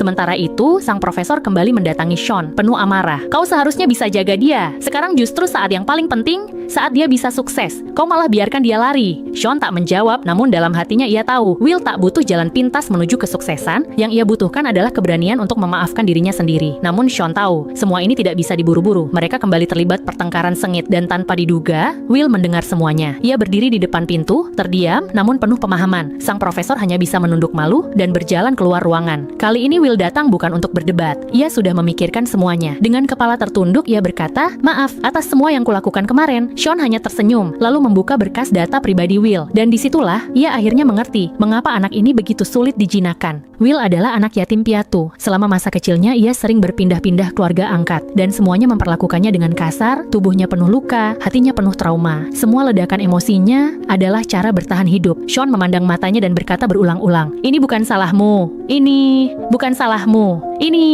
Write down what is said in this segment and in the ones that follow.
Sementara itu, sang profesor kembali mendatangi Sean, penuh amarah. Kau seharusnya bisa jaga dia. Sekarang justru saat yang paling penting, saat dia bisa sukses. Kau malah biarkan dia lari. Sean tak menjawab, namun dalam hatinya ia tahu, Will tak butuh jalan pintas menuju kesuksesan. Yang ia butuhkan adalah keberanian untuk memaafkan dirinya sendiri. Namun Sean tahu, semua ini tidak bisa diburu-buru. Mereka kembali terlibat pertengkaran sengit dan tanpa diduga, Will mendengar semuanya. Ia berdiri di depan pintu, terdiam, namun penuh pemahaman. Sang profesor hanya bisa menunduk malu dan berjalan keluar ruangan. Kali ini Will datang bukan untuk berdebat. Ia sudah memikirkan semuanya. Dengan kepala tertunduk, ia berkata, "Maaf atas semua yang kulakukan kemarin." Sean hanya tersenyum, lalu membuka berkas data pribadi Will. Dan disitulah, ia akhirnya mengerti mengapa anak ini begitu sulit dijinakkan. Will adalah anak yatim piatu. Selama masa kecilnya, ia sering berpindah-pindah keluarga angkat. Dan semuanya memperlakukannya dengan kasar, tubuhnya penuh luka, hatinya penuh trauma. Semua ledakan emosinya adalah cara bertahan hidup. Sean memandang matanya dan berkata berulang-ulang, "Ini bukan salahmu. Ini bukan salahmu. Ini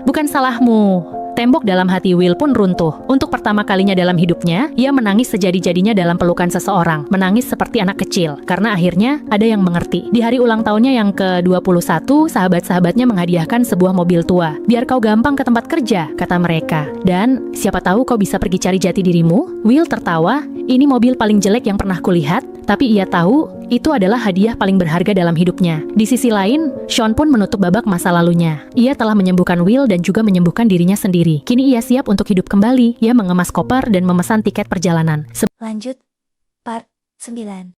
bukan salahmu." Tembok dalam hati Will pun runtuh. Untuk pertama kalinya dalam hidupnya, ia menangis sejadi-jadinya dalam pelukan seseorang. Menangis seperti anak kecil, karena akhirnya ada yang mengerti. Di hari ulang tahunnya yang ke-21, sahabat-sahabatnya menghadiahkan sebuah mobil tua. "Biar kau gampang ke tempat kerja," kata mereka. "Dan siapa tahu kau bisa pergi cari jati dirimu?" Will tertawa, "Ini mobil paling jelek yang pernah kulihat." Tapi ia tahu, itu adalah hadiah paling berharga dalam hidupnya. Di sisi lain, Sean pun menutup babak masa lalunya. Ia telah menyembuhkan Will dan juga menyembuhkan dirinya sendiri. Kini ia siap untuk hidup kembali. Ia mengemas koper dan memesan tiket perjalanan. Lanjut, part 9.